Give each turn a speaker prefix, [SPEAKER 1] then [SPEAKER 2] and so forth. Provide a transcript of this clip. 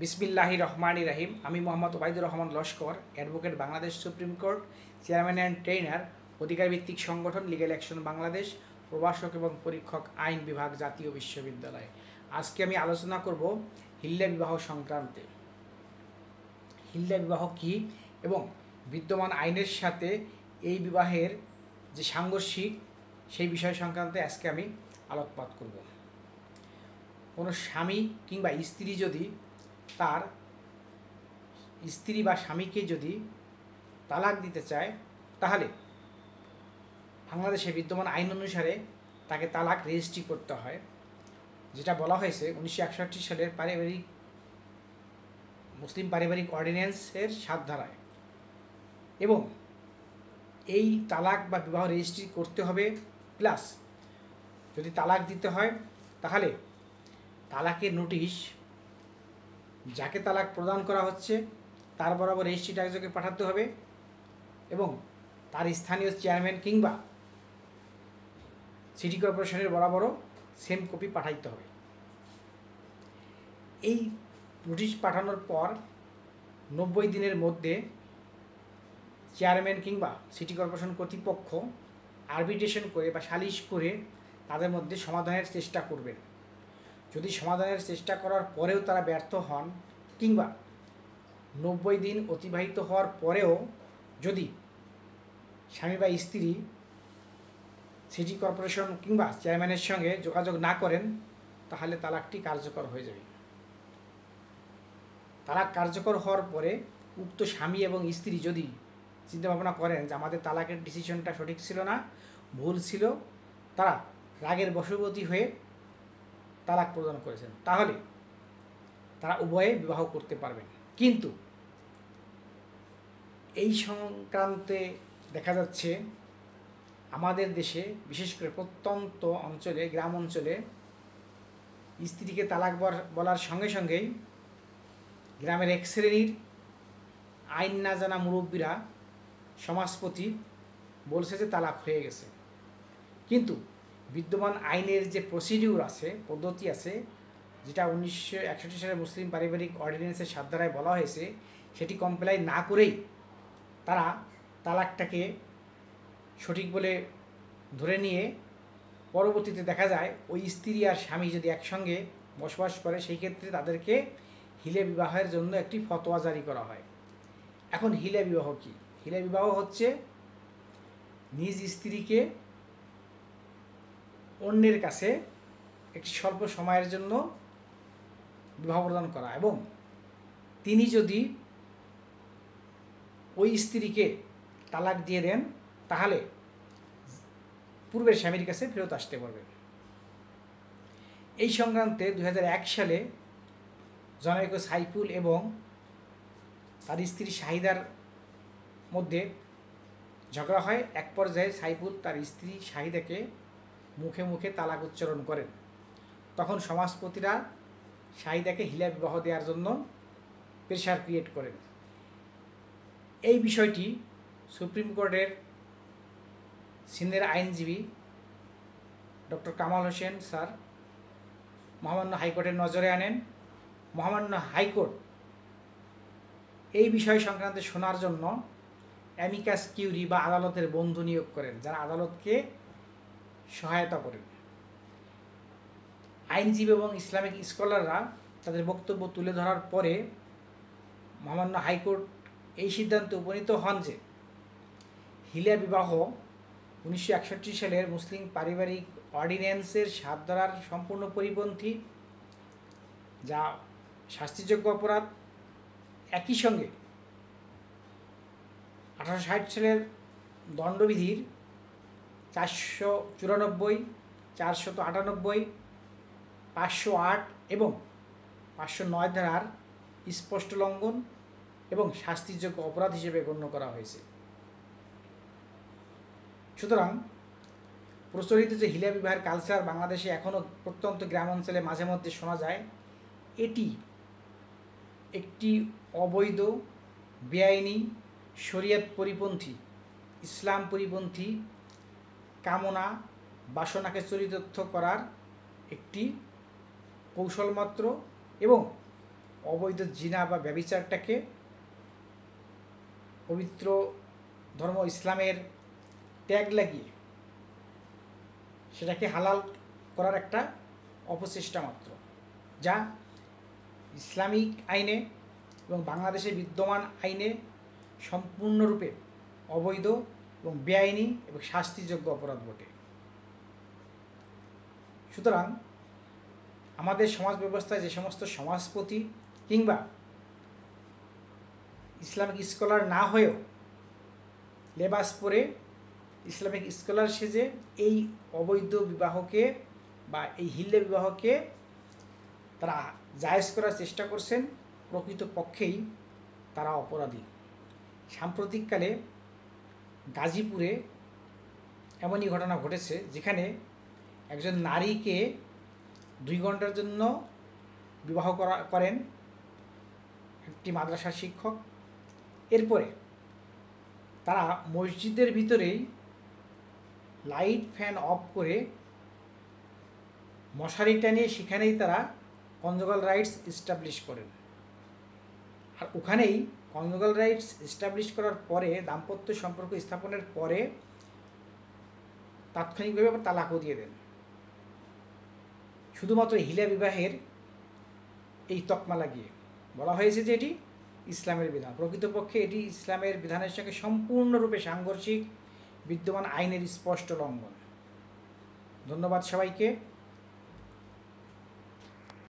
[SPEAKER 1] বিসমিল্লাহির রহমানির রহিম। আমি Mohammad Obaidur Rahman Laskar, advocate, Bangladesh supreme court, chairman and trainer, অধিকার ভিত্তিক সংগঠন লিগ্যাল অ্যাকশন বাংলাদেশ, প্রভাষক এবং পরীক্ষক, আইন বিভাগ, জাতীয় বিশ্ববিদ্যালয়। আজকে আমি আলোচনা করব হিল্লা বিবাহ সংক্রান্তে। হিল্লা বিবাহ কী এবং বিদ্যমান আইনের সাথে এই বিবাহের যে সাংঘর্ষিক সেই বিষয় সংক্রান্তে আজকে আমি আলোকপাত করব। কোনো স্বামী কিংবা স্ত্রী যদি তার স্ত্রী বা স্বামীকে যদি তালাক দিতে চায়, তাহলে বাংলাদেশে বিদ্যমান আইন অনুসারে তাকে তালাক রেজিস্ট্রি করতে হয়, যেটা বলা হয়েছে 1961 সালের মুসলিম পারিবারিক অর্ডিন্যান্সের 7 ধারায়। এবং এই তালাক বা বিবাহ রেজিস্ট্রি করতে হবে, প্লাস যদি তালাক দিতে হয় তাহলে তালাকের নোটিশ যাকে তালাক প্রদান করা হচ্ছে তার বরাবর রেজিস্ট্রি ডাকযোগে পাঠাতে হবে এবং তার স্থানীয় চেয়ারম্যান কিংবা সিটি কর্পোরেশনের বরাবরও সেম কপি পাঠাইতে হবে। এই নোটিশ পাঠানোর পর 90 দিনের মধ্যে চেয়ারম্যান কিংবা সিটি কর্পোরেশন কর্তৃপক্ষ আরবিট্রেশন করে বা সালিশ করে তাদের মধ্যে সমাধানের চেষ্টা করবেন। যদি সমাধানের চেষ্টা করার পরেও তারা ব্যর্থ হন কিংবা 90 দিন অতিবাহিত হওয়ার পরেও যদি স্বামী বা স্ত্রী সিটি কর্পোরেশন কিংবা চেয়ারম্যানের সঙ্গে যোগাযোগ না করেন, তাহলে তালাকটি কার্যকর হয়ে যাবে। তালাক কার্যকর হওয়ার পরে উক্ত স্বামী এবং স্ত্রী যদি চিন্তাভাবনা করেন যে আমাদের তালাকের ডিসিশনটা সঠিক ছিল না, ভুল ছিল, তারা রাগের বশবর্তী হয়ে তালাক প্রদান করেছেন, তাহলে তারা উভয়ে বিবাহ করতে পারবেন। কিন্তু এই সংক্রান্তে দেখা যাচ্ছে আমাদের দেশে, বিশেষ করে প্রত্যন্ত অঞ্চলে, গ্রাম অঞ্চলে, স্ত্রীকে তালাক বলার সঙ্গে সঙ্গেই গ্রামের এক শ্রেণীর আইন না জানা মুরব্বীরা, সমাজপতি বলছে যে তালাক হয়ে গেছে। কিন্তু বিদ্যমান আইনের যে প্রসিডিউর আছে, পদ্ধতি আছে, যেটা 1961 সালে মুসলিম পারিবারিক অর্ডিন্যান্সের 7 ধারায় বলা হয়েছে, সেটি কমপ্লাই না করেই তারা তালাকটাকে সঠিক বলে ধরে নিয়ে পরবর্তীতে দেখা যায় ওই স্ত্রী আর স্বামী যদি একসঙ্গে বসবাস করে, সেই ক্ষেত্রে তাদেরকে হিলে বিবাহের জন্য একটি ফতোয়া জারি করা হয়। এখন হিলে বিবাহ কী? হিলে বিবাহ হচ্ছে নিজ স্ত্রীকে অন্যের কাছে একটি স্বল্প সময়ের জন্য বিবাহ প্রদান করা, এবং তিনি যদি ওই স্ত্রীকে তালাক দিয়ে দেন তাহলে পূর্বের স্বামীর কাছে ফেরত আসতে পারবে। এই সংক্রান্তে 2001 সালে জনৈক সাইফুল এবং তার স্ত্রী শাহিদার মধ্যে ঝগড়া হয়। এক পর্যায়ে সাইফুল তার স্ত্রী শাহিদাকে মুখে মুখে তালাক উচ্চারণ করেন। তখন সমাজপতিরা শাহিদাকে হিলা বিবাহ দেওয়ার জন্য প্রেশার ক্রিয়েট করেন। এই বিষয়টি সুপ্রিম কোর্টের সিনিয়র আইনজীবী ডক্টর কামাল হোসেন স্যার মহামান্য হাইকোর্টের নজরে আনেন। মহামান্য হাইকোর্ট এই বিষয় সংক্রান্তে শোনার জন্য অ্যামিকাস কিউরি বা আদালতের বন্ধু নিয়োগ করেন, যারা আদালতকে সহায়তা করেন। আইনজীবী এবং ইসলামিক স্কলাররা তাদের বক্তব্য তুলে ধরার পরে মহামান্য হাইকোর্ট এই সিদ্ধান্তে উপনীত হন যে হিলা বিবাহ 1961 সালের মুসলিম পারিবারিক অর্ডিন্যান্সের 7 ধারার সম্পূর্ণ পরিপন্থী, যা শাস্তিযোগ্য অপরাধ। একই সঙ্গে 1860 সালের দণ্ডবিধির 494, 498, 508 এবং 509 ধারার স্পষ্ট লঙ্ঘন এবং শাস্তিযোগ্য অপরাধ হিসেবে গণ্য করা হয়েছে। সুতরাং প্রচলিত যে হিলা বিবাহের কালচার বাংলাদেশে এখনও প্রত্যন্ত গ্রাম অঞ্চলে মাঝে মধ্যে শোনা যায়, এটি একটি অবৈধ, বেআইনি, শরিয়ত পরিপন্থী, ইসলাম পরিপন্থী কামনা বাসনাকে চরিতার্থ করার একটি কৌশল মাত্র, এবং অবৈধ জিনা বা ব্যভিচারটাকে পবিত্র ধর্ম ইসলামের ট্যাগ লাগিয়ে সেটাকে হালাল করার একটা অপচেষ্টা মাত্র, যা ইসলামিক আইনে এবং বাংলাদেশে বিদ্যমান আইনে সম্পূর্ণরূপে অবৈধ এবং বেআইনি এবং শাস্তিযোগ্য অপরাধ বটে। সুতরাং আমাদের সমাজ ব্যবস্থায় যে সমস্ত সমাজপতি কিংবা ইসলামিক স্কলার না হয়েও লেবাস পরে ইসলামিক স্কলার সেজে এই অবৈধ বিবাহকে বা এই হিল্লে বিবাহকে তারা জায়েজ করার চেষ্টা করছেন, প্রকৃতপক্ষেই তারা অপরাধী। সাম্প্রতিককালে গাজীপুরে এমনই ঘটনা ঘটেছে, যেখানে একজন নারীকে 2 ঘন্টার জন্য বিবাহ করেন একটি মাদ্রাসার শিক্ষক। এরপরে তারা মসজিদের ভিতরেই লাইট ফ্যান অফ করে মশারি টানিয়ে সেখানেই তারা কনজুগাল রাইটস এস্টাবলিশ করেন। আর ওখানেই কনজুগাল রাইটস এস্টাবলিশ করার পরে, দাম্পত্য সম্পর্ক স্থাপনের পরে তাৎক্ষণিকভাবে আবার তালাকও দিয়ে দেন, শুধুমাত্র হিলা বিবাহের এই তকমা লাগিয়ে। বলা হয়েছে যে এটি ইসলামের বিধান, প্রকৃতপক্ষে এটি ইসলামের বিধানের সঙ্গে সম্পূর্ণরূপে সাংঘর্ষিক, বিদ্যমান আইনের স্পষ্ট লঙ্ঘন। ধন্যবাদ সবাইকে।